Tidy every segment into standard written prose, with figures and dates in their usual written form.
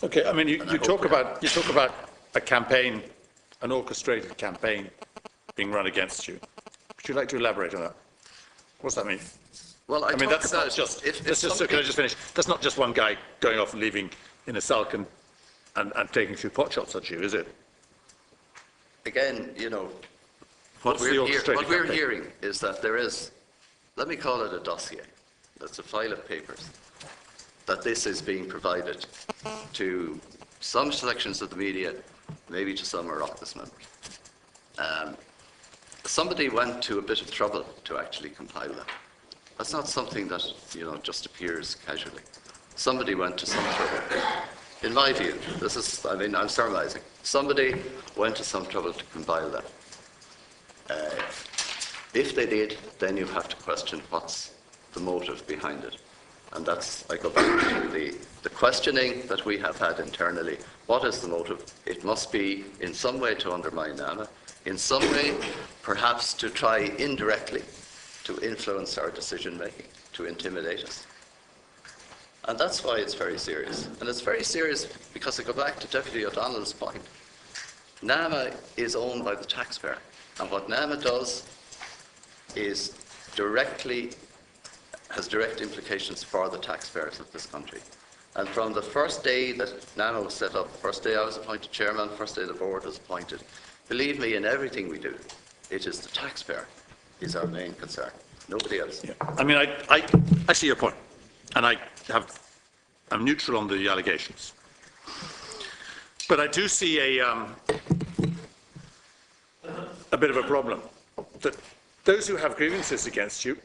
Okay, I mean, you talk about a campaign, an orchestrated campaign being run against you. Would you like to elaborate on that? What does that mean? Well, I mean, that's not just. Can I just finish? That's not just one guy going off and leaving in a sulk and taking a few pot shots at you, is it? Again, you know, what we're hearing is that there is, let me call it a dossier. That's a file of papers. That this is being provided to some sections of the media, maybe to some Oireachtas members. Somebody went to a bit of trouble to actually compile that. That's not something that, you know, just appears casually. Somebody went to some trouble. In my view, this is, I mean, I'm surmising. Somebody went to some trouble to compile that. If they did, then you have to question what's the motive behind it. And that's, I go back to the questioning that we have had internally. What is the motive? It must be in some way to undermine NAMA, in some way perhaps to try indirectly to influence our decision making, to intimidate us. And that's why it's very serious. And it's very serious because I go back to Deputy O'Donnell's point. NAMA is owned by the taxpayer. And what NAMA does is has direct implications for the taxpayers of this country. And from the first day that NAMA was set up, first day I was appointed chairman, first day the board was appointed, believe me, in everything we do, it is the taxpayer is our main concern, nobody else. Yeah. I mean, I see your point, and I'm neutral on the allegations. But I do see a bit of a problem, that those who have grievances against you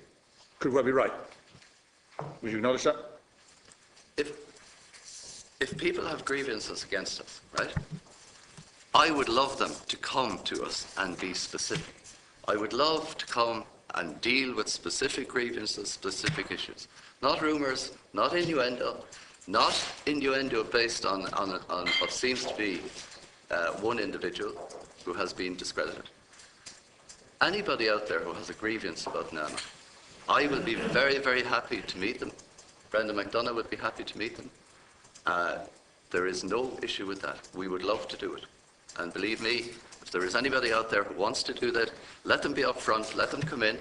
could well be right. Would you acknowledge that? If people have grievances against us, right, I would love them to come to us and be specific. I would love to come and deal with specific grievances, specific issues. Not rumours, not innuendo based on what seems to be one individual who has been discredited. Anybody out there who has a grievance about NAMA, I will be very, very happy to meet them. Brendan McDonagh would be happy to meet them. There is no issue with that. We would love to do it. And believe me, if there is anybody out there who wants to do that, let them be up front, let them come in,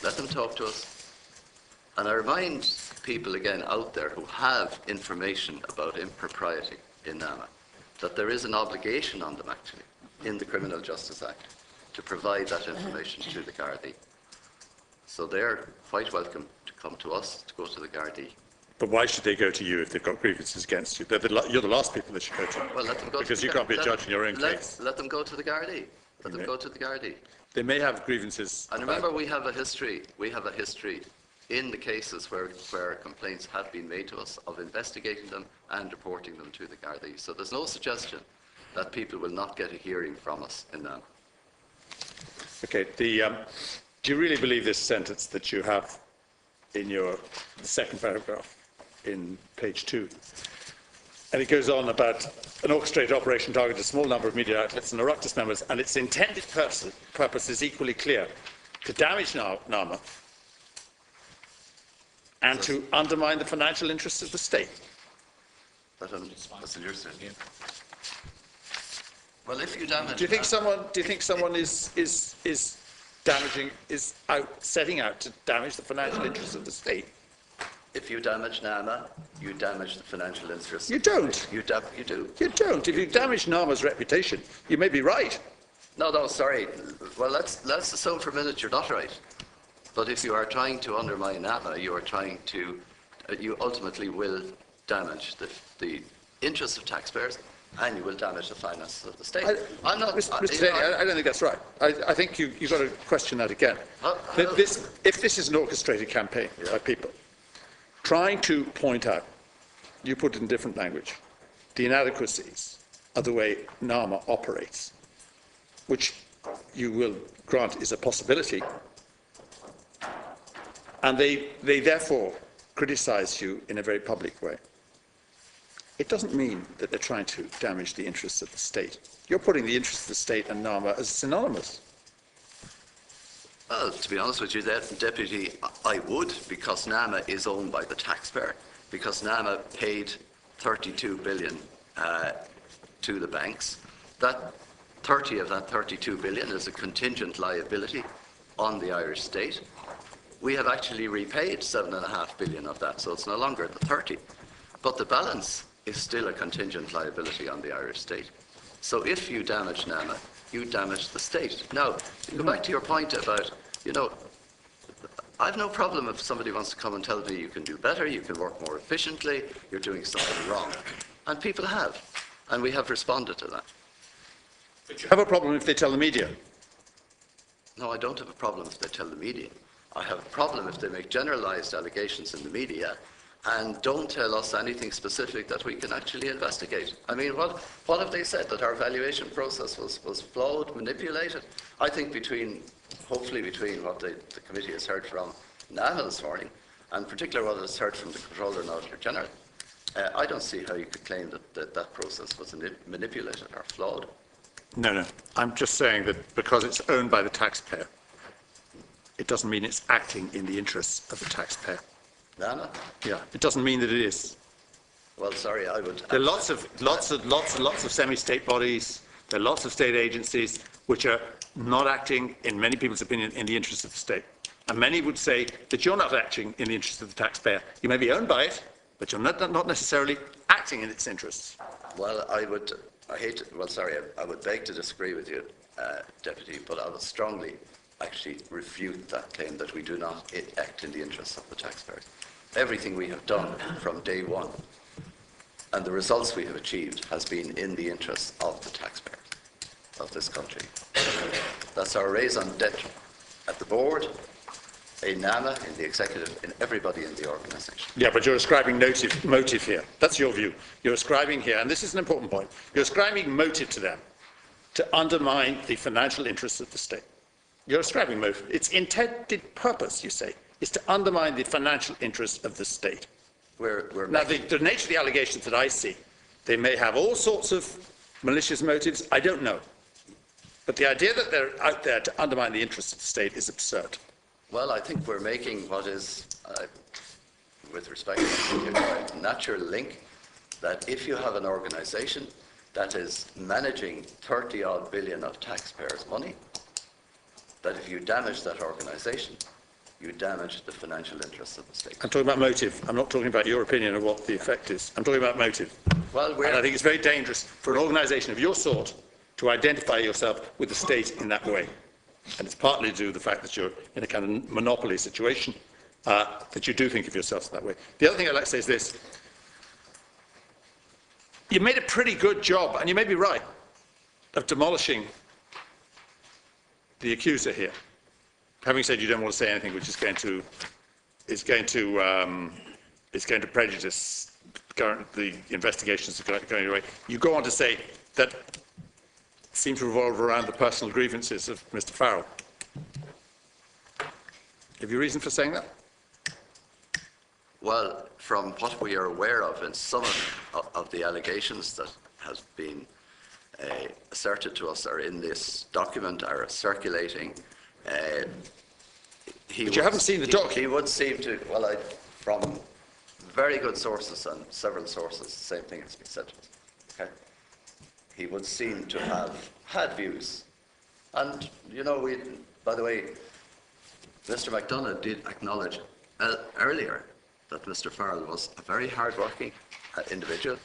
let them talk to us. And I remind people again out there who have information about impropriety in NAMA that there is an obligation on them actually in the Criminal Justice Act to provide that information to the Gardaí. So they're quite welcome to come to us, to go to the Gardaí. But why should they go to you if they've got grievances against you? You're the last people they should go to. Well, let them go because you can't be a judge in your own case. Let them go to the Gardaí. Let them go to the Gardaí. They may have grievances. And remember, we have a history in the cases where complaints have been made to us of investigating them and reporting them to the Gardaí. So there's no suggestion that people will not get a hearing from us in that. Okay. Do you really believe this sentence that you have in the second paragraph in page 2? And it goes on about an orchestrated operation targeting a small number of media outlets and Oireachtas members, and its intended purpose is equally clear: to damage NAMA and to undermine the financial interests of the state. That's in your statement. Well, if you damage, do you think someone is setting out to damage the financial interests of the state? If you damage NAMA, you damage the financial interests. You don't. You do. You don't. If you damage NAMA's reputation, you may be right. No, sorry. Well, let's assume for a minute you're not right. But if you are trying to undermine NAMA, you ultimately will damage the interests of taxpayers, and you will damage the finances of the state. Mr. Daly, I don't think that's right. I think you've got to question that again. If this is an orchestrated campaign by people trying to point out, you put it in different language, the inadequacies of the way NAMA operates, which you will grant is a possibility, and they therefore criticise you in a very public way, it doesn't mean that they're trying to damage the interests of the state. You're putting the interests of the state and NAMA as synonymous. Well, to be honest with you, Deputy, I would, because NAMA is owned by the taxpayer, because NAMA paid 32 billion to the banks. That 30 of that 32 billion is a contingent liability on the Irish state. We have actually repaid 7.5 billion of that, so it's no longer the 30. But the balance is still a contingent liability on the Irish state. So if you damage NAMA, you damage the state. Now, to go back to your point about, I've no problem if somebody wants to come and tell me you can do better, you can work more efficiently, you're doing something wrong. And people have, and we have responded to that. But you have a problem if they tell the media. No, I don't have a problem if they tell the media. I have a problem if they make generalized allegations in the media and don't tell us anything specific that we can actually investigate. I mean, what have they said? That our valuation process was flawed, manipulated? I think hopefully between what the committee has heard from NAMA this morning, and particularly what it has heard from the Controller and Auditor General, I don't see how you could claim that process was manipulated or flawed. No. I'm just saying that because it's owned by the taxpayer, it doesn't mean it's acting in the interests of the taxpayer. NAMA? Yeah, it doesn't mean that it is. Well, sorry, I would. There are lots of semi-state bodies. There are lots of state agencies which are not acting, in many people's opinion, in the interests of the state. And many would say that you're not acting in the interests of the taxpayer. You may be owned by it, but you're not necessarily acting in its interests. Well, I would beg to disagree with you, Deputy, but I would strongly actually refute that claim that we do not act in the interests of the taxpayers. Everything we have done from day one and the results we have achieved has been in the interests of the taxpayers of this country. That's our raison d'etre at the board, in NAMA, in the executive, in everybody in the organisation. Yeah, but you're ascribing motive here. That's your view. You're ascribing here, and this is an important point, you're ascribing motive to them to undermine the financial interests of the state. You're ascribing motive. Its intended purpose, you say, is to undermine the financial interests of the state. Now, the nature of the allegations that I see, they may have all sorts of malicious motives, I don't know. But the idea that they're out there to undermine the interests of the state is absurd. Well, I think we're making what is, with respect to a natural link, that if you have an organisation that is managing 30-odd billion of taxpayers' money, that if you damage that organisation, you damage the financial interests of the state. I'm talking about motive. I'm not talking about your opinion of what the effect is. I'm talking about motive. Well, and I think it's very dangerous for an organisation of your sort to identify yourself with the state in that way. And it's partly to do with the fact that you're in a kind of monopoly situation, that you do think of yourselves in that way. The other thing I'd like to say is this. You made a pretty good job, and you may be right, of demolishing the accuser here. Having said you don't want to say anything which is going to prejudice the investigations that are going away, you go on to say that it seems to revolve around the personal grievances of Mr. Farrell. Have you reason for saying that? Well, from what we are aware of in some of the allegations that has been asserted to us are in this document, are circulating. But you haven't seen the document. He would seem to, well, from very good sources and several sources, the same thing has been said to us. Okay? He would seem to have had views. And, by the way, Mr. McDonough did acknowledge earlier that Mr. Farrell was a very hard-working individual,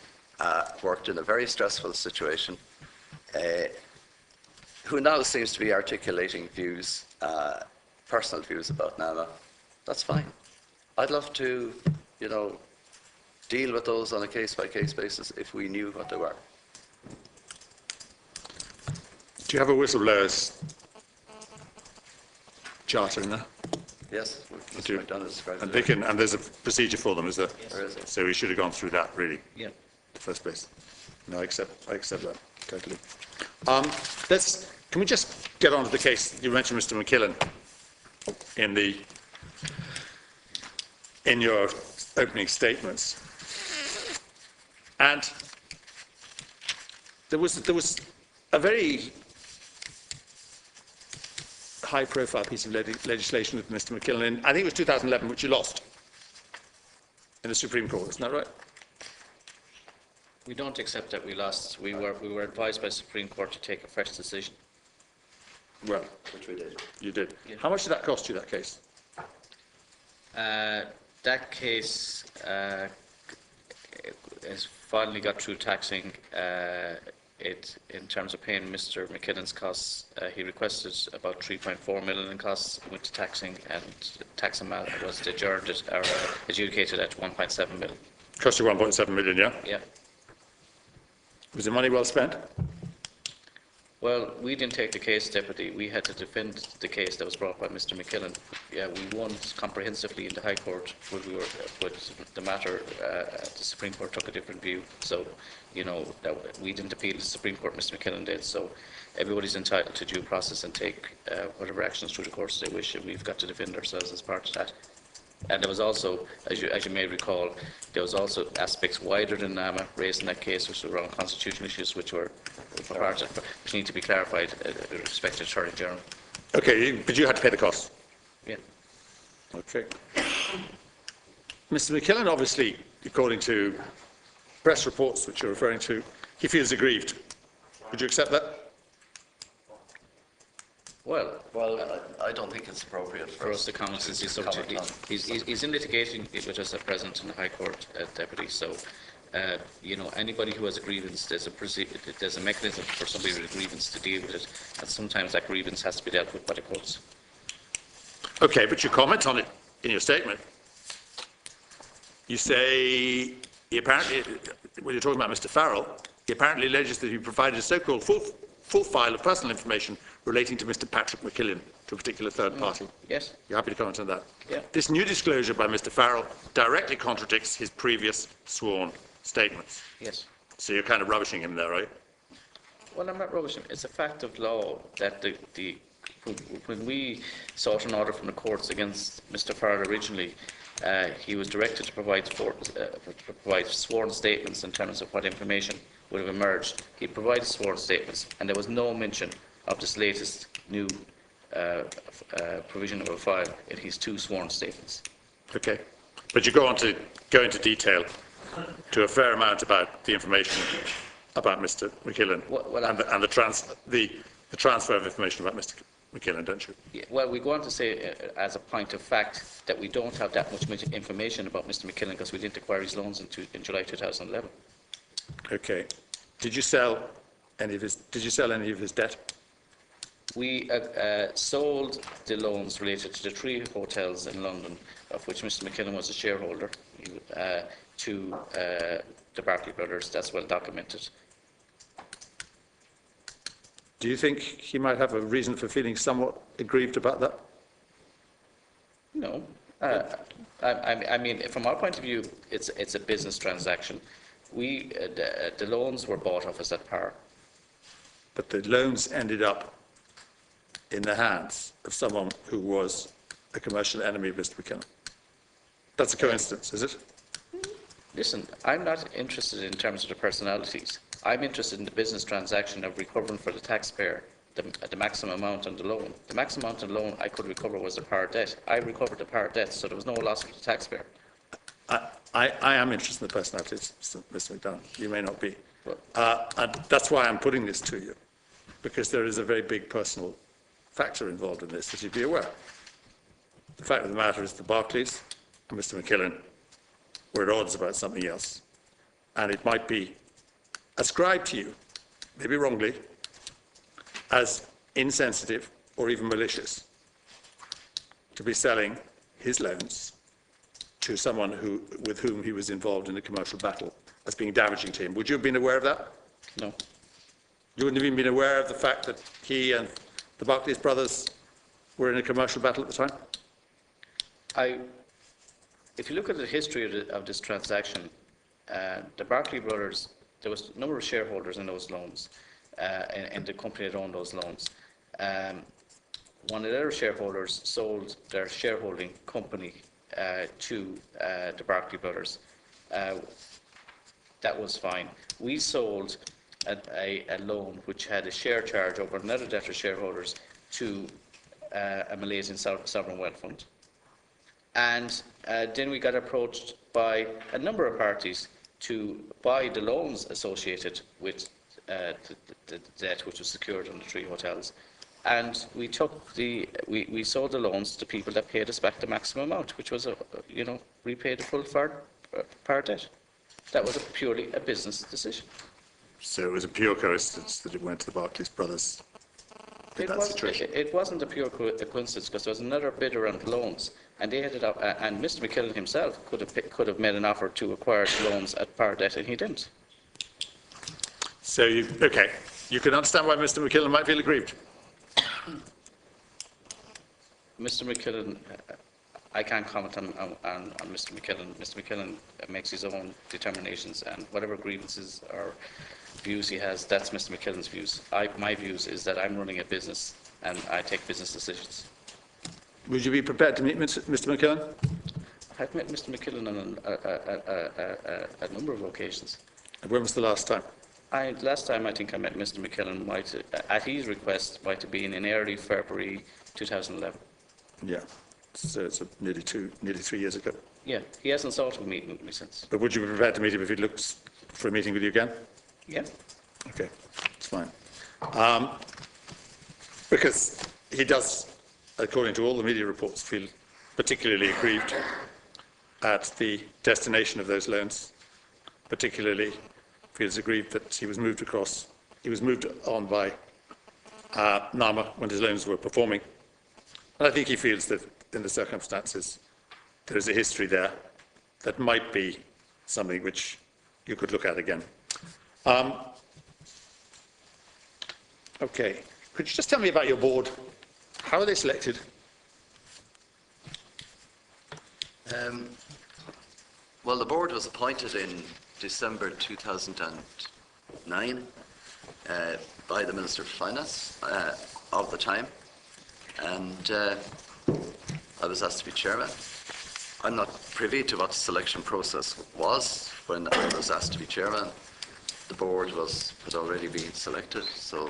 worked in a very stressful situation, who now seems to be articulating views, personal views about NAMA. That's fine. I'd love to, deal with those on a case-by-case basis if we knew what they were. Do you have a whistleblower's charter in there? Yes, Mr. McDonough described it. And there's a procedure for them, is there? Yes. There is. So we should have gone through that, really. Yeah. In the first place. No, I accept that totally. Can we just get on to the case? You mentioned Mr. McKillen in your opening statements, and there was a very high-profile piece of legislation with Mr. McKillen. I think it was 2011, which you lost in the Supreme Court. Isn't that right? We don't accept that we lost. We were advised by the Supreme Court to take a fresh decision. Well, Which we did. you did. Yeah. How much did that cost you, that case? That case has finally got through taxing. It, in terms of paying Mr. McKillen's costs, he requested about 3.4 million in costs, went to taxing, and tax amount was adjourned or adjudicated at 1.7 million. Cost you 1.7 million, yeah? Yeah. Was the money well spent? Well, we didn't take the case, Deputy. We had to defend the case that was brought by Mr. McKillen. Yeah, we won comprehensively in the High Court, but the matter, the Supreme Court took a different view. So, you know, we didn't appeal to the Supreme Court, Mr. McKillen did. So everybody's entitled to due process and take whatever actions through the courts they wish, and we've got to defend ourselves as part of that. And there was also, as you may recall, there was also aspects wider than NAMA raised in that case, which were around constitutional issues, which need to be clarified with respect to the Attorney General. Okay, but you had to pay the costs. Yeah. Okay. Mr. McKillen, obviously, according to press reports which you're referring to, he feels aggrieved. Would you accept that? Well, I don't think it's appropriate For us to comment, since he's subject, he's in litigation with us at present in the High Court, Deputy. So, you know, anybody who has a grievance, there's a mechanism for somebody with a grievance to deal with it, and sometimes that grievance has to be dealt with by the courts. Okay, but you comment on it in your statement. You say he apparently, when you're talking about Mr. Farrell, he apparently alleges that he provided a so-called full file of personal information relating to Mr. Patrick McKillen to a particular third party. Yes. You're happy to comment on that? Yeah. This new disclosure by Mr. Farrell directly contradicts his previous sworn statements. Yes. So you're kind of rubbishing him there, right? Well, I'm not rubbishing. It's a fact of law that when we sought an order from the courts against Mr. Farrell originally, he was directed to provide sworn statements in terms of what information would have emerged. He provided sworn statements, and there was no mention of this latest new provision of a file in his two sworn statements. Okay. But you go into detail to a fair amount about the information about Mr. McKillen and the transfer of information about Mr. McKillen, don't you? Yeah, well, we go on to say, as a point of fact, that we don't have that much information about Mr. McKillen because we didn't acquire his loans in July 2011. Okay. Did you sell any of his debt? We sold the loans related to the 3 hotels in London, of which Mr. McKillen was a shareholder, to the Barclay brothers. That's well documented. Do you think he might have a reason for feeling somewhat aggrieved about that? No. I mean, from our point of view, it's a business transaction. The loans were bought off us at par. But the loans ended up in the hands of someone who was a commercial enemy of Mr. McKillen. That's a coincidence, is it? Listen, I'm not interested in terms of the personalities. I'm interested in the business transaction of recovering for the taxpayer the maximum amount on the loan. The maximum amount on the loan I could recover was the par debt. I recovered the par debt, so there was no loss for the taxpayer. I am interested in the personalities, Mr. McDonald. You may not be. And that's why I'm putting this to you, because there is a very big personal factor involved in this, as you'd be aware. The fact of the matter is the Barclays and Mr. McKillen were at odds about something else. And it might be ascribed to you, maybe wrongly, as insensitive or even malicious to be selling his loans to someone with whom he was involved in a commercial battle as being damaging to him. Would you have been aware of that? No. You wouldn't have even been aware of the fact that he and the Barclays brothers were in a commercial battle at the time? If you look at the history of this transaction, the Barclay brothers, there was a number of shareholders in those loans, in the company that owned those loans. One of their shareholders sold their shareholding company to the Barclay brothers. That was fine. We sold a loan which had a share charge over another debtor shareholders to a Malaysian sovereign wealth fund. And then we got approached by a number of parties to buy the loans associated with the debt which was secured on the 3 hotels. And we sold the loans to people that paid us back the maximum amount, which was, repay the full par debt. That was purely a business decision. So it was a pure coincidence that it went to the Barclays brothers in that situation? It wasn't a pure coincidence, because there was another bidder on loans, and they ended up, and Mr. McKillen himself could have made an offer to acquire loans at par debt, and he didn't. So, you can understand why Mr. McKillen might feel aggrieved. Mr. McKillen, I can't comment on Mr. McKillen. Mr. McKillen makes his own determinations, and whatever grievances or views he has, that's Mr. McKillen's views. My views is that I'm running a business and I take business decisions. Would you be prepared to meet Mr. McKillen? I've met Mr. McKillen on a number of occasions. And when was the last time? Last time I think I met Mr. McKillen, at his request, might have been in early February 2011. Yeah, so it's nearly 3 years ago. Yeah, he hasn't sought a meeting with me since. But would you be prepared to meet him if he looks for a meeting with you again? Yeah. Okay, it's fine. Because he does, according to all the media reports, feel particularly aggrieved at the destination of those loans, particularly feels aggrieved that he was moved on by NAMA when his loans were performing. And I think he feels that in the circumstances there is a history there that might be something which you could look at again. Okay, could you just tell me about your board? How are they selected? Well, the board was appointed in December 2009 by the Minister of Finance of the time, and I was asked to be chairman. I'm not privy to what the selection process was when I was asked to be chairman. The board had already been selected, so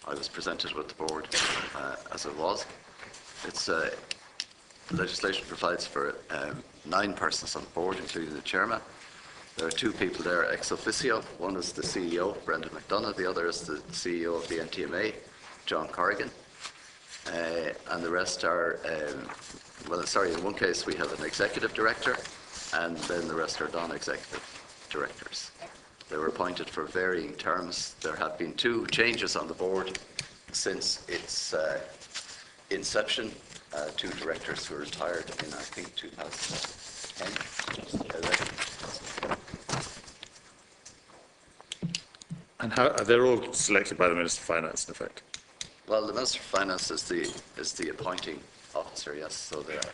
I was presented with the board as it was. The legislation provides for 9 persons on the board, including the chairman. There are 2 people there ex officio. One is the CEO, Brendan McDonagh. The other is the CEO of the NTMA, John Corrigan. And the rest are, in one case we have an executive director, and then the rest are non-executive directors. They were appointed for varying terms. There have been 2 changes on the board since its inception. 2 directors who retired in, I think, 2010. And how they're all selected by the Minister of Finance, in effect? Well, the Minister of Finance is the appointing officer, yes, so they are.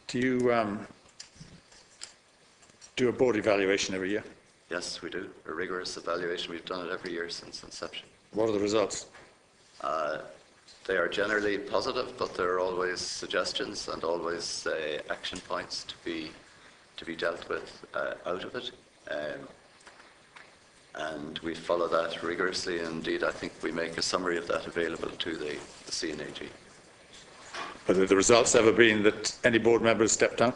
Do you do a board evaluation every year? Yes, we do. A rigorous evaluation. We've done it every year since inception. What are the results? They are generally positive, but there are always suggestions and always action points to be dealt with out of it. And we follow that rigorously. Indeed, I think we make a summary of that available to the CNAG. But have the results ever been that any board members stepped down?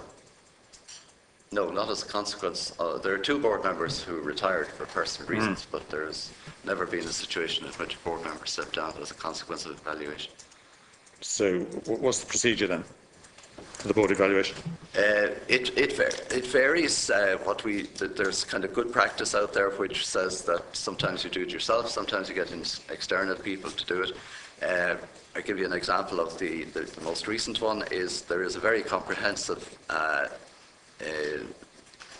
No, not as a consequence. There are 2 board members who retired for personal reasons, but there's never been a situation in which a board member stepped down as a consequence of evaluation. So what's the procedure then for the board evaluation? It varies. There's kind of good practice out there which says that sometimes you do it yourself, sometimes you get external people to do it. I'll give you an example of the most recent one. There is a very comprehensive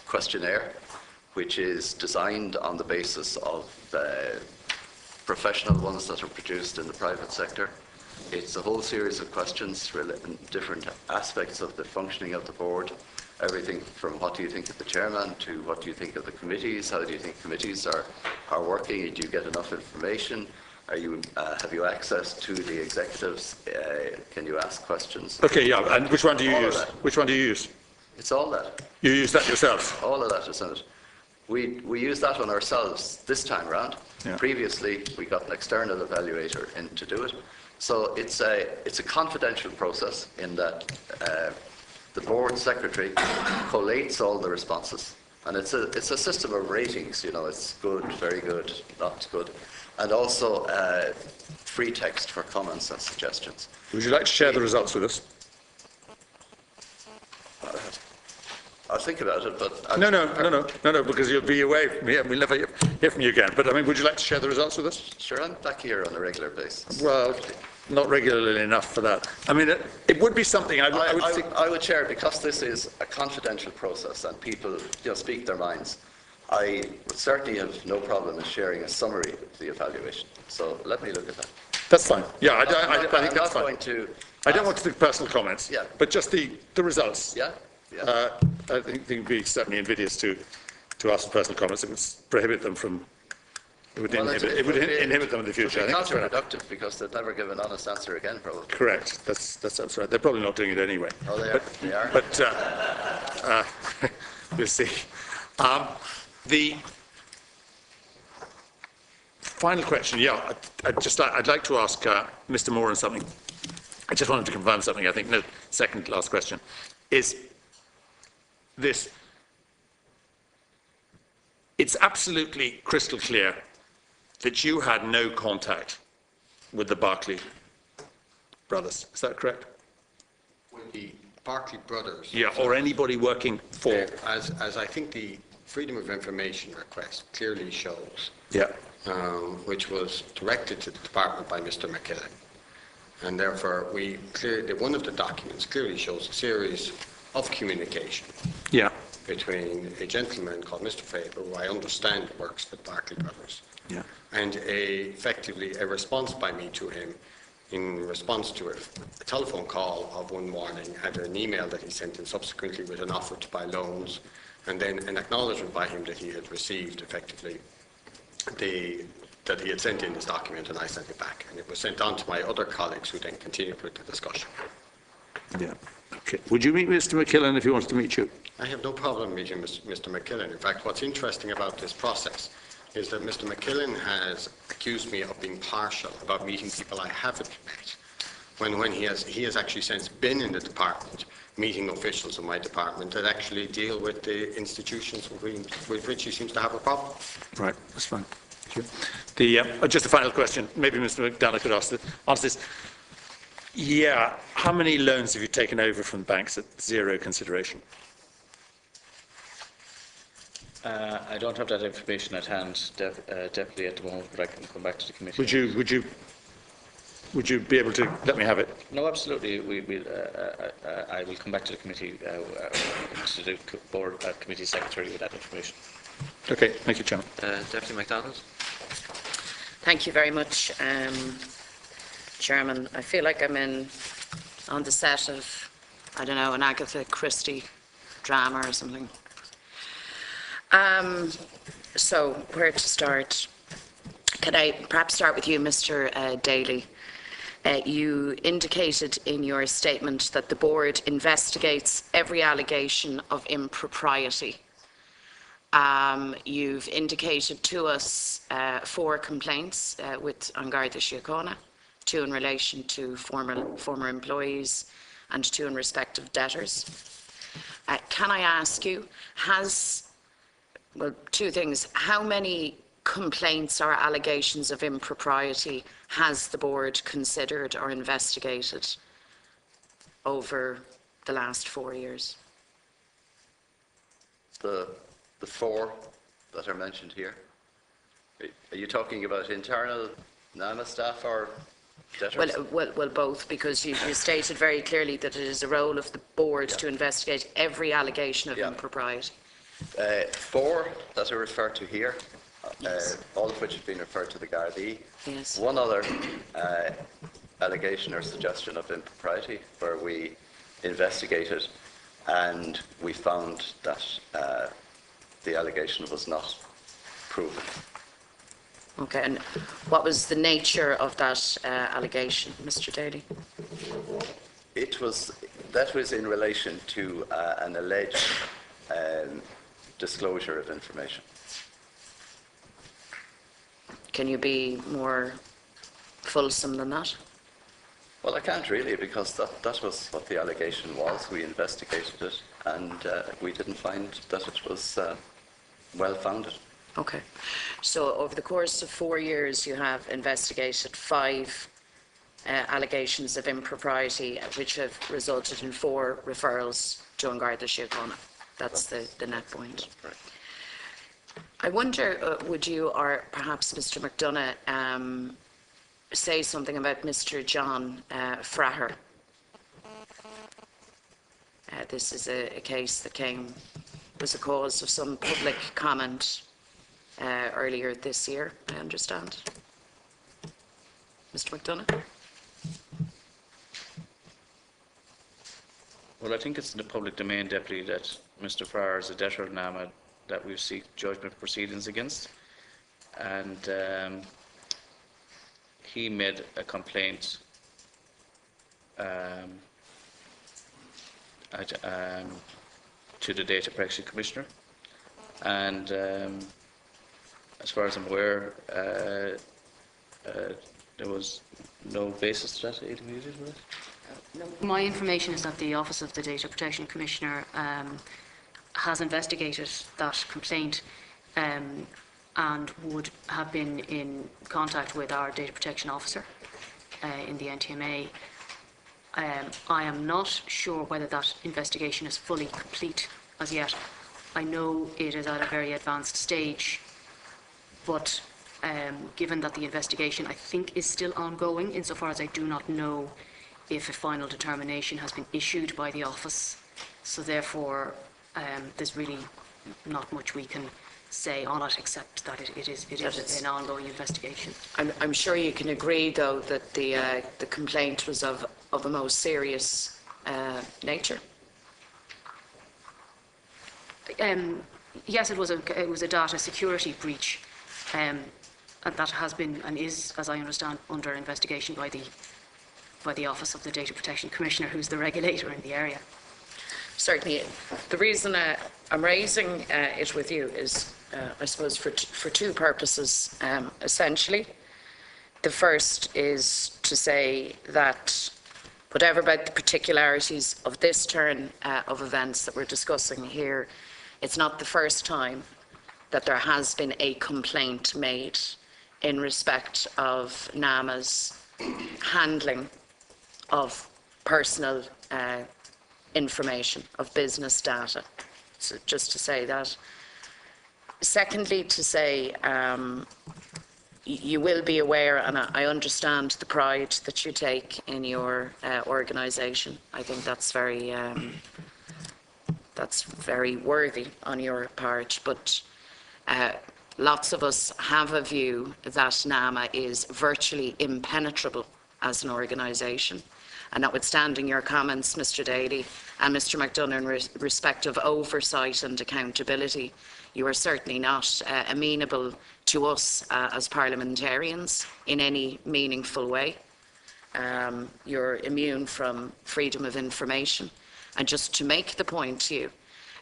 questionnaire which is designed on the basis of professional ones that are produced in the private sector. It's a whole series of questions relating to different aspects of the functioning of the board, everything from what do you think of the chairman to what do you think of the committees, how do you think committees are working, do you get enough information, have you access to the executives, can you ask questions? Okay, yeah, and which one do you use? Which one do you use? It's all that. You use that yourselves? All of that is in it. We use that one ourselves this time round. Yeah. Previously, we got an external evaluator in to do it. So it's a confidential process in that The board secretary collates all the responses. And it's a system of ratings, you know, it's good, very good, not good. And also free text for comments and suggestions. Would you like to share the results with us? I'll think about it, but... No, because you'll be away from me and we'll never hear from you again. But I mean, would you like to share the results with us? Sure, I'm back here on a regular basis. Well, not regularly enough for that. I mean, it would be something I would share, because this is a confidential process and people speak their minds. I would certainly have no problem in sharing a summary of the evaluation. So let me look at that. That's fine. Yeah, I think that's fine. I don't want to do personal comments, but just the results. Yeah. I think it would be certainly invidious to ask for personal comments. It would prohibit them from. It would inhibit them in the future. It would be counterproductive because they'd never give an honest answer again, probably. Correct. That's right. They're probably not doing it anyway. Oh, they are. But we'll see. The final question. Yeah, I'd like to ask Mr. Moran something. I just wanted to confirm something. I think the second last question is this. It's absolutely crystal clear that you had no contact with the Barclay brothers. Is that correct? With the Barclay brothers? Yeah, or anybody working for... As I think the Freedom of Information request clearly shows, which was directed to the department by Mr. McKillen. And therefore, one of the documents clearly shows a series of communication between a gentleman called Mr. Faber, who I understand works with Barclay brothers, and effectively a response by me to him in response to a telephone call of one morning and an email that he sent in subsequently with an offer to buy loans, and then an acknowledgement by him that he had received effectively that he had sent in this document, and I sent it back. And it was sent on to my other colleagues, who then continued with the discussion. Yeah. Okay. Would you meet Mr. McKillen if he wants to meet you? I have no problem meeting Mr. McKillen. In fact, what's interesting about this process is that Mr. McKillen has accused me of being partial about meeting people I haven't met, when he has actually since been in the department, meeting officials in my department that actually deal with the institutions with which he seems to have a problem. Right, that's fine. Thank you. Just a final question. Maybe Mr. McDonough could answer this. Yeah, how many loans have you taken over from banks at zero consideration? I don't have that information at hand, definitely at the moment, but I can come back to the committee. Would you be able to let me have it? No, absolutely. I will come back to the committee, to the board committee secretary with that information. Okay, thank you, Chairman. Deputy MacDonald. Thank you very much, Chairman. I feel like I'm on the set of, I don't know, an Agatha Christie drama or something. So, where to start? Can I perhaps start with you, Mr. Daly? You indicated in your statement that the board investigates every allegation of impropriety. You've indicated to us 4 complaints with An Garda Síochána, 2 in relation to former employees and 2 in respect of debtors. Can I ask you, well, 2 things. How many complaints or allegations of impropriety has the board considered or investigated over the last 4 years? The 4 that are mentioned here. Are you talking about internal NAMA staff or debtors? Well, both, because you stated very clearly that it is the role of the board to investigate every allegation of impropriety. 4 that are referred to here, all of which have been referred to the Gardaí. Yes. 1 other allegation or suggestion of impropriety where we investigated and we found that the allegation was not proven. Okay, and what was the nature of that allegation, Mr. Daly? That was in relation to an alleged disclosure of information. Can you be more fulsome than that? Well, I can't really, because that was what the allegation was. We investigated it, and we didn't find that it was well-founded. Okay. So over the course of 4 years, you have investigated 5 allegations of impropriety, which have resulted in 4 referrals to An Garda Síochána. That's the net point. Right. I wonder, would you, or perhaps Mr. McDonough, say something about Mr. John Fraher? This is a case that was a cause of some public comment earlier this year, I understand. Mr. McDonough? Well, I think it's in the public domain, Deputy, that Mr. Farrar is a debtor of NAMA that we seek judgment proceedings against. And he made a complaint to the Data Protection Commissioner. And as far as I'm aware, there was no basis to that, Aidan, was it? My information is that the Office of the Data Protection Commissioner has investigated that complaint and would have been in contact with our data protection officer in the NTMA. I am not sure whether that investigation is fully complete as yet. I know it is at a very advanced stage, but given that the investigation, I think, is still ongoing, insofar as I do not know if a final determination has been issued by the office. So therefore, there's really not much we can say on it, except that it is an ongoing investigation. I'm sure you can agree, though, that the complaint was of a most serious nature. Yes, it was a data security breach, and that has been and is, as I understand, under investigation by the Office of the Data Protection Commissioner, who's the regulator in the area. Certainly, the reason I'm raising it with you is, I suppose, for 2 purposes, essentially. The first is to say that whatever about the particularities of this turn of events that we're discussing here, it's not the first time that there has been a complaint made in respect of NAMA's handling of personal information, of business data. So just to say that. Secondly, to say you will be aware, and I understand the pride that you take in your organisation. I think that's very worthy on your part. But lots of us have a view that NAMA is virtually impenetrable as an organisation. And notwithstanding your comments, Mr. Daly and Mr. McDonough, in respect of oversight and accountability, you are certainly not amenable to us as parliamentarians in any meaningful way. You're immune from freedom of information. And just to make the point to you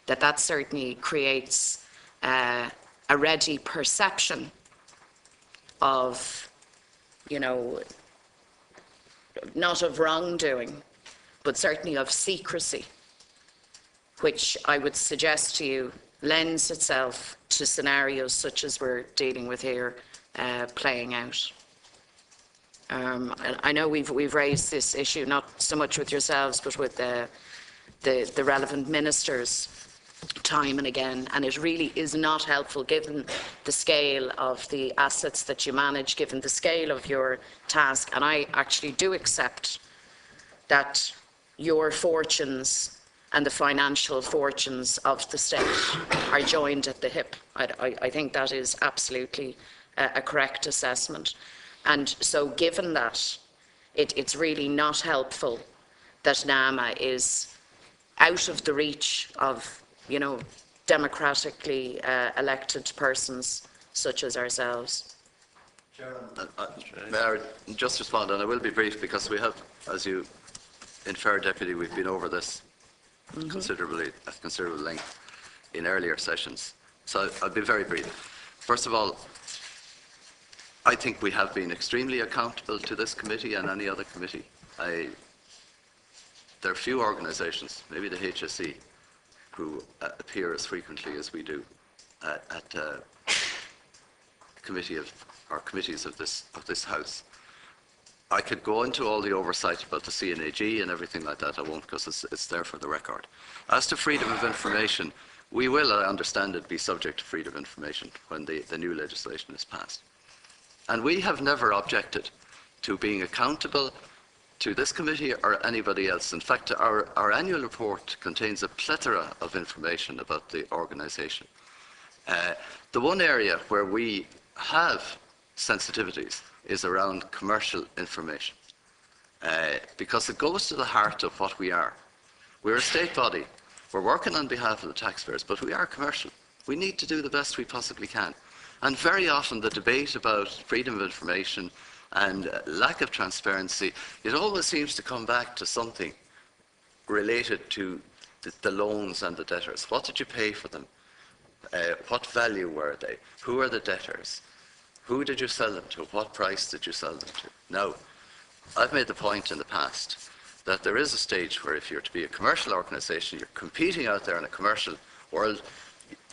that certainly creates a ready perception of, not of wrongdoing, but certainly of secrecy, which I would suggest to you lends itself to scenarios such as we're dealing with here playing out. I know we've raised this issue not so much with yourselves, but with the relevant ministers time and again, and it really is not helpful given the scale of the assets that you manage, given the scale of your task. And I actually do accept that your fortunes and the financial fortunes of the state are joined at the hip. I think that is absolutely a correct assessment. And so given that, it's really not helpful that NAMA is out of the reach of democratically elected persons such as ourselves. May I just respond, and I will be brief, because we have, as you infer, Deputy, we've been over this at considerable length in earlier sessions. So I'll be very brief. First of all, I think we have been extremely accountable to this committee and any other committee there are few organisations, maybe the HSE, who appear as frequently as we do at committees of this House. I could go into all the oversight about the CNAG and everything like that. I won't, because it's there for the record. As to freedom of information, we will, I understand it, be subject to freedom of information when the new legislation is passed. And we have never objected to being accountable to this committee or anybody else. In fact, our annual report contains a plethora of information about the organisation. The one area where we have sensitivities is around commercial information, because it goes to the heart of what we are. We're a state body. We're working on behalf of the taxpayers, but we are commercial. We need to do the best we possibly can. And very often the debate about freedom of information and lack of transparency, it always seems to come back to something related to the loans and the debtors. What did you pay for them? What value were they? Who are the debtors? Who did you sell them to? What price did you sell them to? Now, I've made the point in the past that there is a stage where if you're to be a commercial organisation, you're competing out there in a commercial world,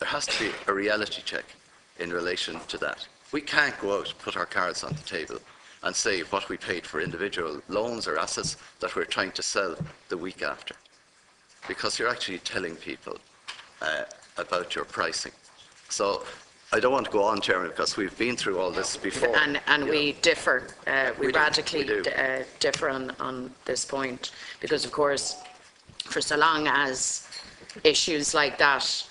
there has to be a reality check in relation to that. We can't go out, put our cards on the table and say what we paid for individual loans or assets that we're trying to sell the week after, because you're actually telling people about your pricing. So I don't want to go on, Chairman, because we've been through all this before. And we differ. We radically do. differ on this point, because, of course, for so long as issues like that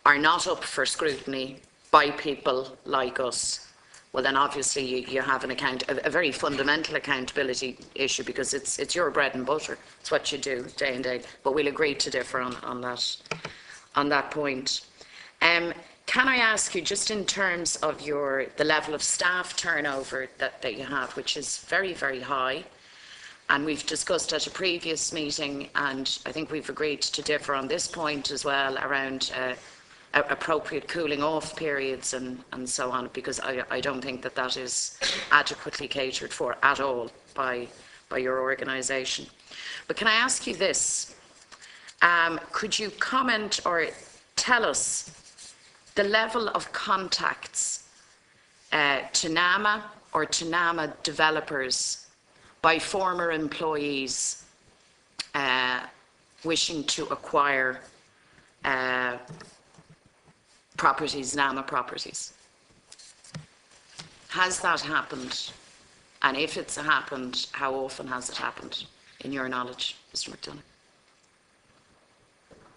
are not up for scrutiny by people like us, well, then obviously you have a very fundamental accountability issue, because it's your bread and butter. It's what you do day in, day out. But we'll agree to differ on that point. Can I ask you, just in terms of the level of staff turnover that you have, which is very, very high, and we've discussed at a previous meeting, and I think we've agreed to differ on this point as well, around appropriate cooling off periods and so on, because I don't think that is adequately catered for at all by your organisation. But can I ask you this? Could you comment or tell us the level of contacts to NAMA or to NAMA developers by former employees wishing to acquire properties, NAMA properties? Has that happened? And if it's happened, how often has it happened, in your knowledge, Mr. McDonough?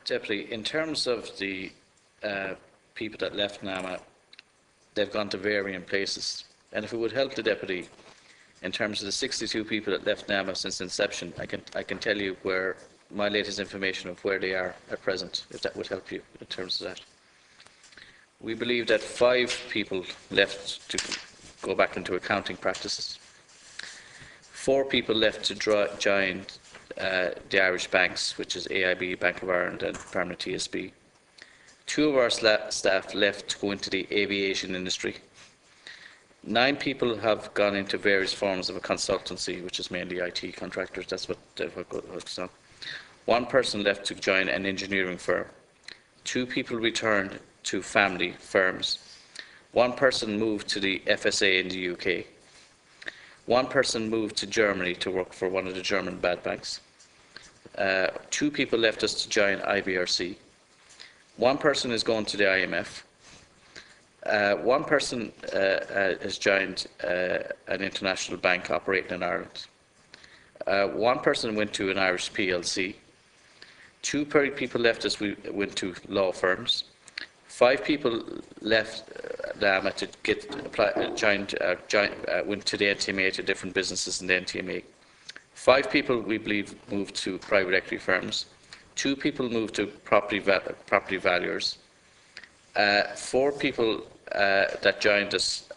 Deputy, in terms of the people that left NAMA, they've gone to varying places. And if it would help the Deputy, in terms of the 62 people that left NAMA since inception, I can tell you where my latest information of where they are at present, if that would help you in terms of that. We believe that 5 people left to go back into accounting practices. 4 people left to join the Irish banks, which is AIB, Bank of Ireland and Permanent TSB. 2 of our staff left to go into the aviation industry. 9 people have gone into various forms of a consultancy, which is mainly IT contractors. That's what goes on. 1 person left to join an engineering firm. 2 people returned to family firms. 1 person moved to the FSA in the UK. 1 person moved to Germany to work for one of the German bad banks. 2 people left us to join IBRC. 1 person is going to the IMF. 1 person has joined an international bank operating in Ireland. 1 person went to an Irish PLC. 2 people left us, went to law firms. 5 people left NAMA to went to the NTMA, to different businesses in the NTMA. 5 people, we believe, moved to private equity firms. 2 people moved to property valuers. 4 people that joined us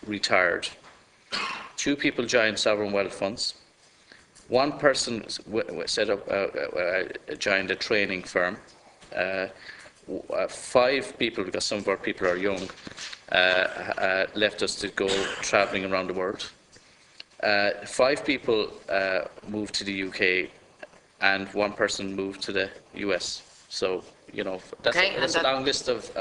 retired. 2 people joined sovereign wealth funds. 1 person joined a training firm. 5 people, because some of our people are young, left us to go travelling around the world. 5 people moved to the UK and 1 person moved to the US. So, you know, that's, that's a long list of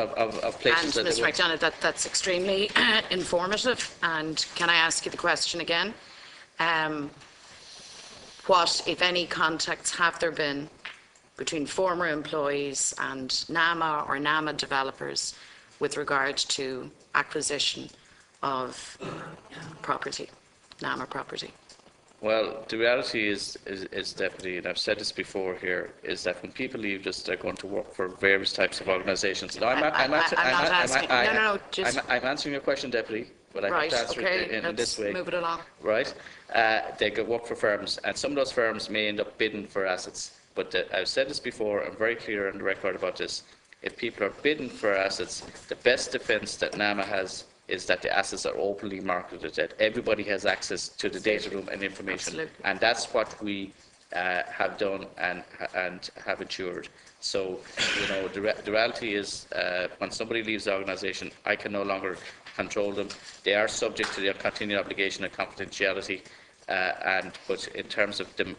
places. And Mr. McDonough, that's extremely informative. And can I ask you the question again? What, if any, contacts have there been between former employees and NAMA or NAMA developers with regard to acquisition of property, NAMA property? Well, the reality is Deputy, and I've said this before here, is that when people leave us, they're going to work for various types of organisations. I'm answering your question, Deputy, but I have to answer it in this way. Move it along. Right? They go work for firms, and some of those firms may end up bidding for assets. But I've said this before, I'm very clear on the record about this. If people are bidding for assets, the best defence that NAMA has is that the assets are openly marketed, that everybody has access to the data room and information. Absolutely. And that's what we have done and have ensured. So, you know, the reality is when somebody leaves the organisation, I can no longer control them. They are subject to the continued obligation of confidentiality. But in terms of them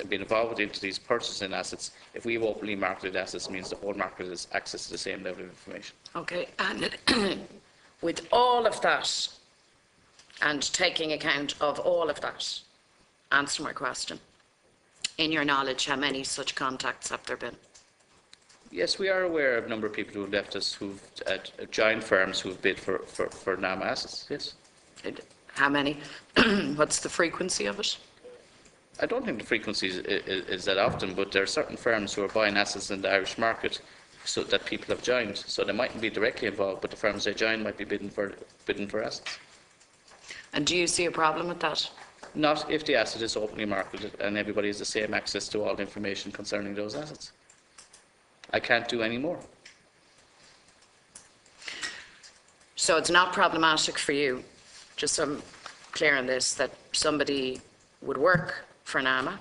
being involved into these purchasing assets, if we have openly marketed assets, it means the whole market has access to the same level of information. Okay, and with all of that, and taking account of all of that, answer my question. In your knowledge, how many such contacts have there been? Yes, we are aware of a number of people who have left us, who've joined firms who've bid for NAMA assets. Yes. How many? What's the frequency of it? I don't think the frequency is that often, but there are certain firms who are buying assets in the Irish market so that people have joined. So they mightn't be directly involved, but the firms they join might be bidding for assets. And do you see a problem with that? Not if the asset is openly marketed and everybody has the same access to all the information concerning those assets. I can't do any more. So it's not problematic for you, just so I'm clear on this, that somebody would work for NAMA,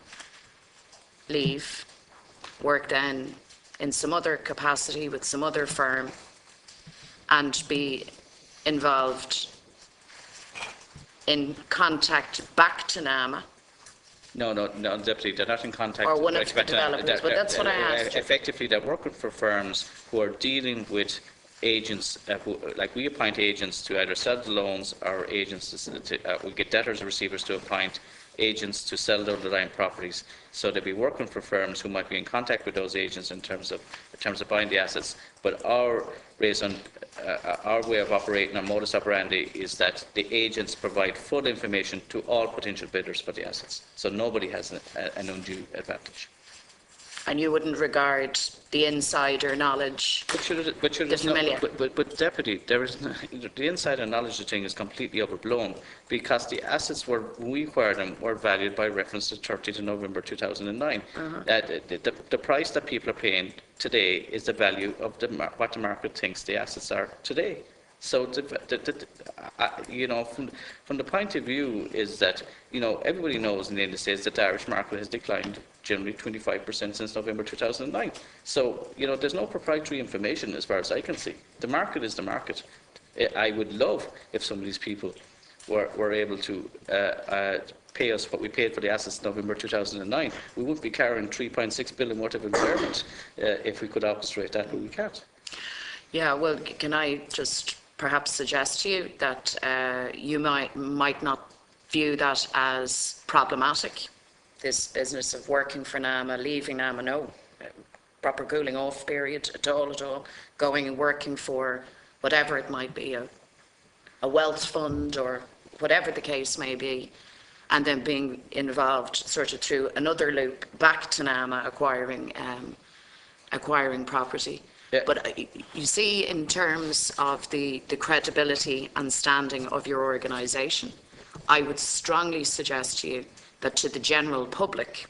leave, work then in some other capacity with some other firm, and be involved in contact back to NAMA? No, Deputy, they're not in contact. Or one of the developers, but that's what I asked. Effectively, they're working for firms who are dealing with agents, like we appoint agents to either sell the loans or agents we get debtors or receivers to appoint agents to sell the underlying properties. So they'll be working for firms who might be in contact with those agents in terms of buying the assets. But our way of operating, our modus operandi, is that the agents provide full information to all potential bidders for the assets. So nobody has an undue advantage. And you wouldn't regard the insider knowledge? But Deputy, the insider knowledge thing is completely overblown, because the assets when we acquired them were valued by reference to 30th of November 2009. The price that people are paying today is the value of what the market thinks the assets are today. So, you know, from the point of view is that, you know, everybody knows in the United States that the Irish market has declined generally 25% since November 2009. So, you know, there's no proprietary information as far as I can see. The market is the market. I would love if some of these people were able to pay us what we paid for the assets in November 2009. We wouldn't be carrying 3.6 billion worth of impairment if we could orchestrate that, but we can't. Yeah, well, can I just perhaps suggest to you that you might not view that as problematic, this business of working for NAMA, leaving NAMA, no proper cooling off period at all, going and working for whatever it might be, a wealth fund or whatever the case may be, and then being involved sort of through another loop back to NAMA acquiring property. Yeah. But you see, in terms of the credibility and standing of your organisation, I would strongly suggest to you that to the general public,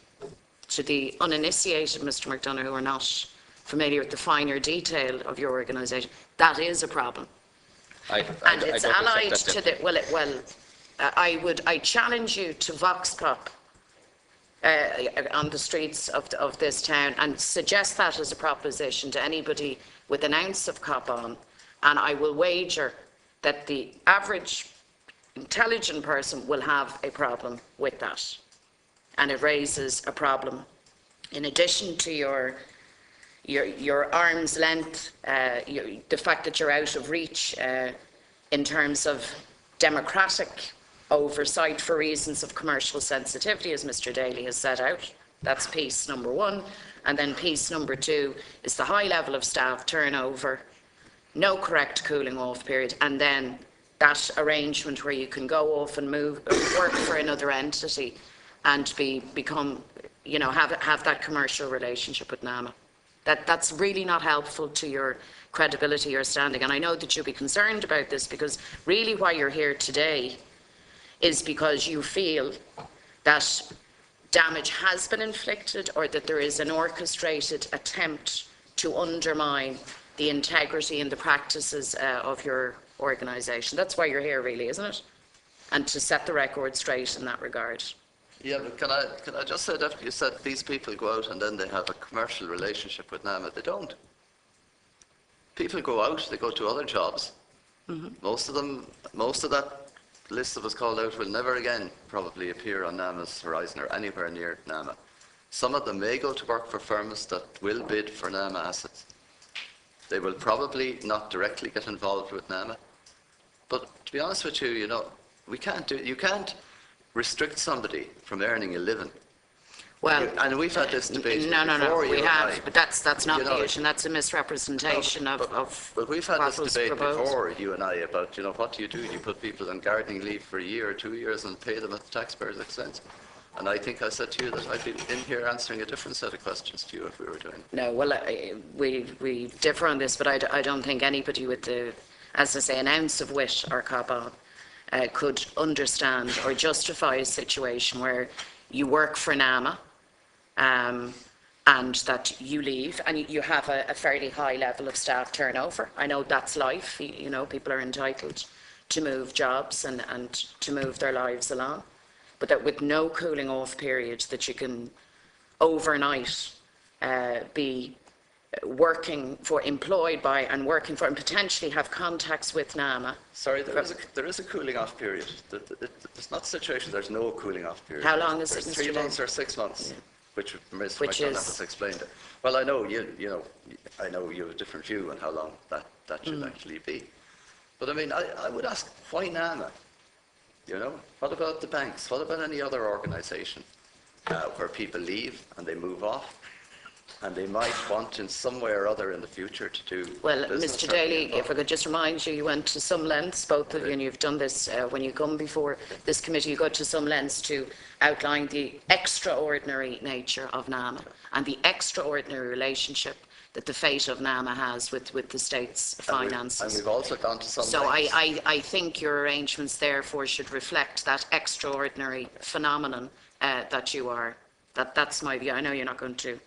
to the uninitiated, Mr. McDonough, who are not familiar with the finer detail of your organisation, that is a problem. And it's allied to the, I challenge you to vox pop on the streets of this town and suggest that as a proposition to anybody with an ounce of cop on, and I will wager that the average intelligent person will have a problem with that. And it raises a problem. In addition to your arm's length, the fact that you're out of reach in terms of democratic oversight for reasons of commercial sensitivity, as Mr. Daly has set out. That's piece number one. And then piece number two is the high level of staff turnover, no correct cooling off period, and then that arrangement where you can go off and work for another entity and become, you know, have that commercial relationship with NAMA. That's really not helpful to your credibility or standing. And I know that you'll be concerned about this, because really why you're here today is because you feel that damage has been inflicted, or that there is an orchestrated attempt to undermine the integrity and the practices of your organisation. That's why you're here, really, isn't it? And to set the record straight in that regard. Yeah, but can I just say that you said these people go out and then they have a commercial relationship with NAMA. They don't. People go out, they go to other jobs. Mm-hmm. Most of that list that was called out will never again probably appear on NAMA's horizon or anywhere near NAMA. Some of them may go to work for firms that will bid for NAMA assets. They will probably not directly get involved with NAMA. But to be honest with you, you know, you can't restrict somebody from earning a living. Well, and we've had this debate. No, we have, but that's not the issue, and that's a misrepresentation of But we've had this debate proposed before, you and I, about, you know, what do? You put people on gardening leave for a year or 2 years and pay them at the taxpayer's expense. And I think I said to you that I'd be in here answering a different set of questions to you if we were doing it. No, well, we differ on this, but I don't think anybody with the, as I say, an ounce of wit or cop on could understand or justify a situation where you work for NAMA and that you leave and you have a fairly high level of staff turnover. I know that's life, you know, people are entitled to move jobs and to move their lives along, but that with no cooling off period, that you can overnight be employed by and working for and potentially have contacts with NAMA. Sorry, there is a cooling off period. It's not a situation there's no cooling off period. How long is it, Mr. 3 months or 6 months, yeah. Which Ms. Which McDonough is has explained it. Well, I know I know you have a different view on how long that should actually be. But I mean, I would ask, why NAMA? You know, what about the banks? What about any other organisation where people leave and they move off? And they might want in some way or other in the future to do. Well, Mr. Daly, if I could just remind you, you went to some lengths, both of you, and you've done this when you come before this committee, you go to some lengths to outline the extraordinary nature of NAMA and the extraordinary relationship that the fate of NAMA has with the state's finances. And we've also gone to some So I think your arrangements therefore should reflect that extraordinary phenomenon that you are. That's my view. I know you're not going to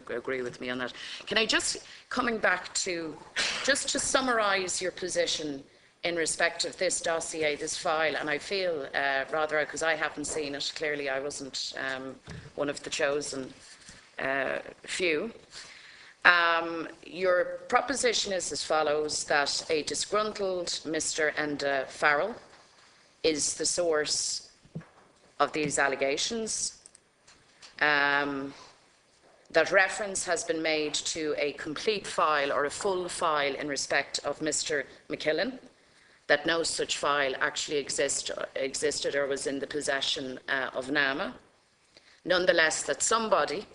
agree with me on that. Can I just, coming back to, just to summarise your position in respect of this dossier, this file, and I feel rather, because I haven't seen it, clearly I wasn't one of the chosen few. Your proposition is as follows, that a disgruntled Mr. Enda Farrell is the source of these allegations. That reference has been made to a complete file or a full file in respect of Mr. McKillen, that no such file actually existed or was in the possession of NAMA. Nonetheless, that somebody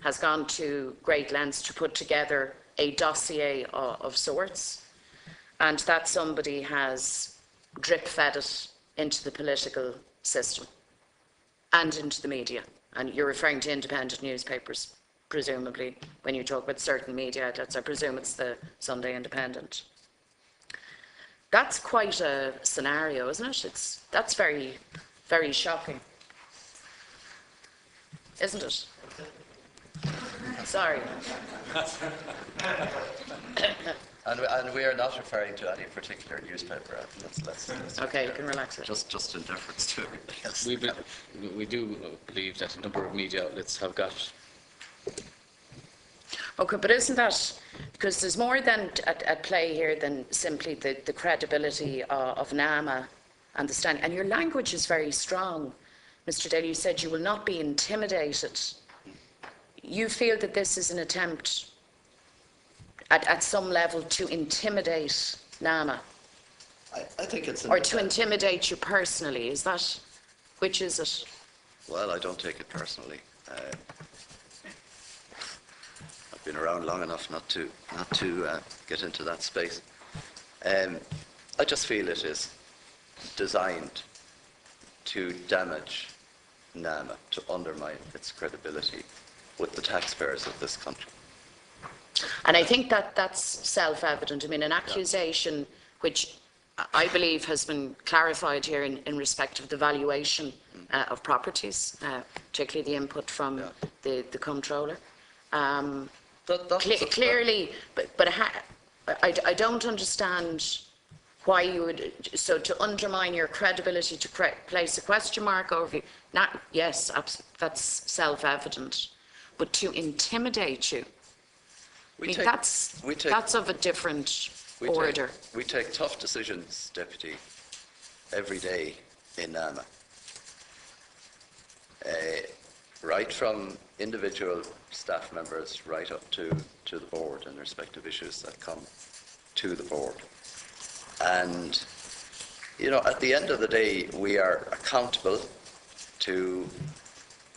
has gone to great lengths to put together a dossier of sorts, and that somebody has drip-fed it into the political system and into the media. And you're referring to independent newspapers, presumably, when you talk about certain media outlets. I presume it's the Sunday Independent. That's quite a scenario, isn't it? That's very, very shocking, isn't it? Sorry. And we are not referring to any particular newspaper. Let's okay, you can relax it. Just in deference to everybody else. We do believe that a number of media outlets have got. Okay, but isn't that, because there's more than at play here than simply the credibility of NAMA understanding. And your language is very strong. Mr. Daly, you said you will not be intimidated. You feel that this is an attempt at some level to intimidate NAMA? I think it's or to intimidate you personally, is that, which is it? Well, I don't take it personally. I've been around long enough not to get into that space. I just feel it is designed to damage NAMA, to undermine its credibility with the taxpayers of this country. And I think that that's self-evident. I mean, an accusation which I believe has been clarified here in respect of the valuation of properties, particularly the input from the comptroller. Clearly, but I don't understand why you would, so to undermine your credibility, to place a question mark over you, yes, that's self-evident, but to intimidate you, that's of a different order. We take tough decisions, Deputy, every day in NAMA. Right from individual staff members right up to the board and respective issues that come to the board. And, you know, at the end of the day, we are accountable to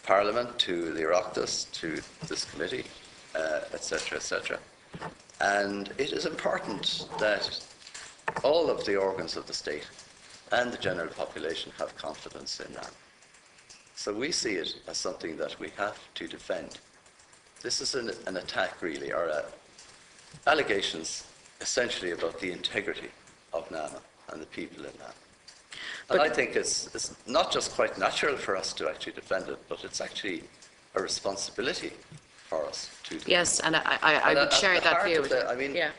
Parliament, to the Oireachtas, to this committee, etc., etc. And it is important that all of the organs of the state and the general population have confidence in that. So we see it as something that we have to defend. This is an attack, really, or allegations essentially about the integrity of NAMA and the people in NAMA. And I think it's not just quite natural for us to actually defend it, but it's actually a responsibility for us to defend it. Yes, and I would share that view. Yeah.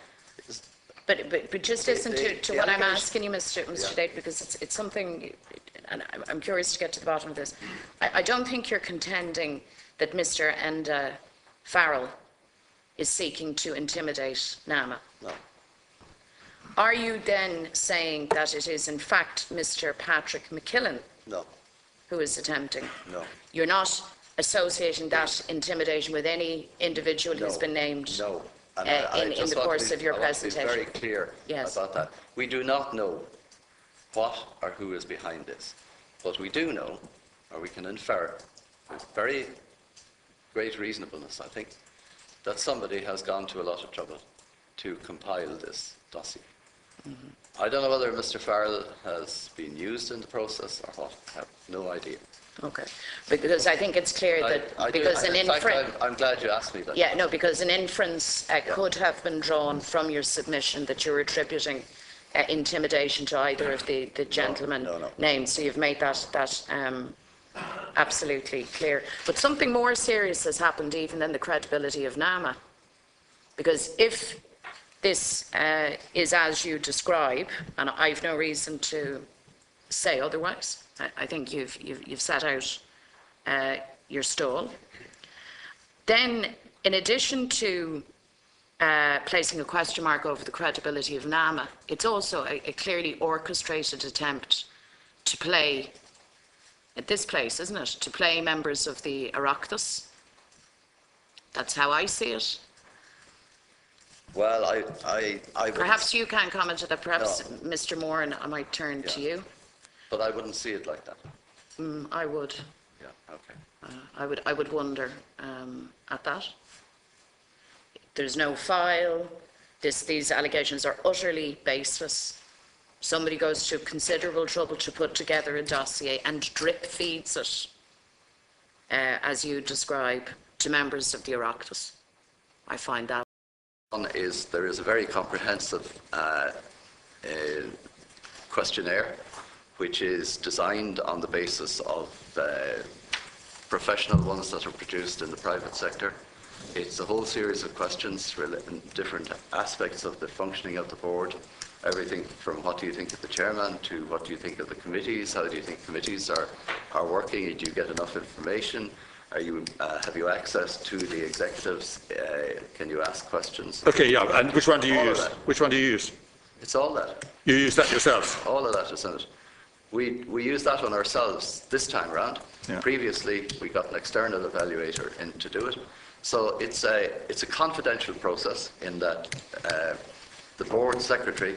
But just listen to what I'm asking you, Mr. Date, because it's something, and I'm curious to get to the bottom of this. I don't think you're contending that Mr. Enda Farrell is seeking to intimidate NAMA. No. Are you then saying that it is in fact Mr. Patrick McKillen who is attempting? No. You're not associating that intimidation with any individual who's been named? No. In the course of your presentation. I want to be very clear about that. We do not know what or who is behind this, but we do know, or we can infer with very great reasonableness, I think, that somebody has gone to a lot of trouble to compile this dossier. Mm-hmm. I don't know whether Mr. Farrell has been used in the process or what. I have no idea. Okay, because I think it's clear that because an inference. I'm glad you asked me that. Yeah, no, because an inference could have been drawn from your submission that you're attributing intimidation to either of the gentlemen named. So you've made that absolutely clear. But something more serious has happened even than the credibility of NAMA, because if this is as you describe, and I've no reason to say otherwise. I think you've set out your stall. Then, in addition to placing a question mark over the credibility of NAMA, it's also a clearly orchestrated attempt to play, at this place, isn't it? To play members of the Oireachtas. That's how I see it. Well, I perhaps you can comment on that. Perhaps Mr. Moore, and I might turn to you. But I wouldn't see it like that. I would. Yeah. Okay. I would wonder at that. There's no file. These allegations are utterly baseless. Somebody goes to considerable trouble to put together a dossier and drip feeds it, as you describe, to members of the Oireachtas. I find that. There is a very comprehensive questionnaire which is designed on the basis of professional ones that are produced in the private sector. It's a whole series of questions relating different aspects of the functioning of the board, everything from what do you think of the chairman to what do you think of the committees, how do you think committees are working, do you get enough information, have you access to the executives, can you ask questions? Okay, yeah, and which one do you use? Which one do you use? It's all that. You use that yourself? All of that is in it. We use that on ourselves this time round. Yeah. Previously, we got an external evaluator in to do it. So it's a confidential process in that the board secretary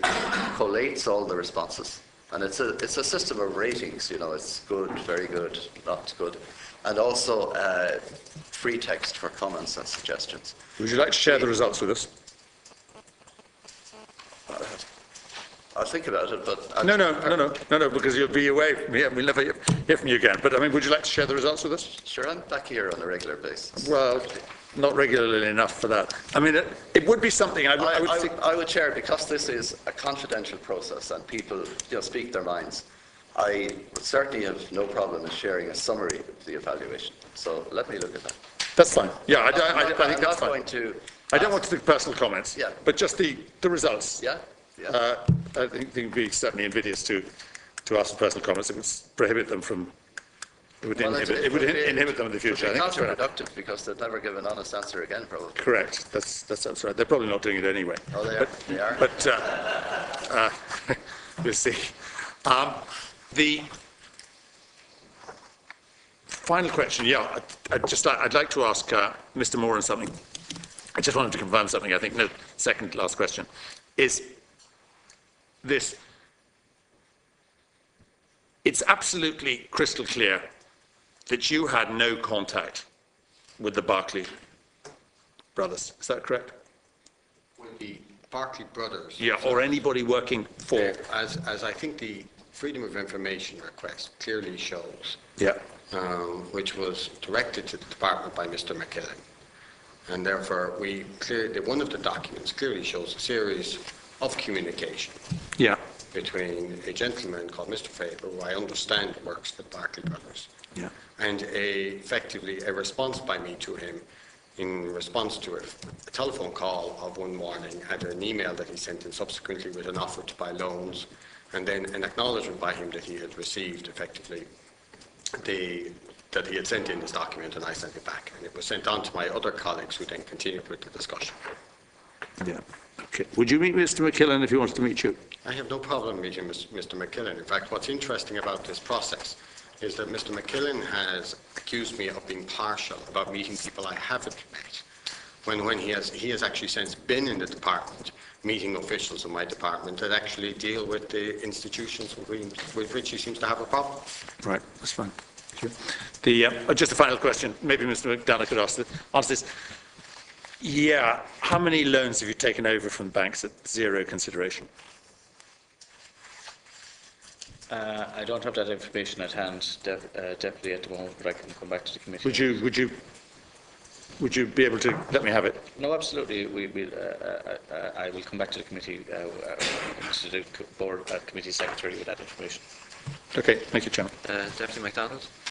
collates all the responses, and it's a system of ratings. You know, it's good, very good, not good, and also free text for comments and suggestions. Would you like to share the results with us? I'll think about it, but No, because you'll be away from here. We'll never hear from you again. But I mean, would you like to share the results with us? sure, I'm back here on a regular basis. Well, not regularly enough for that. I mean, it would be something I would share, because this is a confidential process and people speak their minds. I would certainly have no problem in sharing a summary of the evaluation. So let me look at that. That's fine. Yeah, I think that's fine. Going to I don't want to do personal comments. Yeah. But just the results. Yeah. Yeah. I think it would be certainly invidious to ask for personal comments. It would prohibit them from. It would inhibit them in the future. It would be I think that's right. counterproductive, because they'd never give an honest answer again, probably. Correct. That's right. They're probably not doing it anyway. Oh, they are. They are. But we'll see. The final question. Yeah, I'd like to ask Mr. Moran something. I just wanted to confirm something. I think no second last question is this. It's absolutely crystal clear that you had no contact with the Barclay brothers. Is that correct? With the Barclay brothers. Yeah, or anybody working for. As I think the Freedom of Information request clearly shows, Yeah. which was directed to the department by Mr. McKillen. And therefore, one of the documents clearly shows a series of communication Yeah. between a gentleman called Mr. Faber, who I understand works for the Barclay brothers, Yeah. and effectively a response by me to him in response to a telephone call of one morning and an email that he sent in subsequently with an offer to buy loans, and then an acknowledgement by him that he had received effectively that he had sent in this document, and I sent it back. And it was sent on to my other colleagues, who then continued with the discussion. Yeah. Okay. Would you meet Mr. McKillen if he wanted to meet you? I have no problem meeting Mr. McKillen. In fact, what's interesting about this process is that Mr. McKillen has accused me of being partial about meeting people I haven't met, when he has actually since been in the department, meeting officials in my department that actually deal with the institutions with which he seems to have a problem. Right. That's fine. Thank you. Just a final question. Maybe Mr. McDonough could answer this. Yeah. How many loans have you taken over from banks at zero consideration? I don't have that information at hand, Deputy, at the moment, but I can come back to the committee. Would you be able to let me have it? No, absolutely. I will come back to the committee, to the board committee secretary with that information. Okay. Thank you, Chairman. Deputy MacDonald.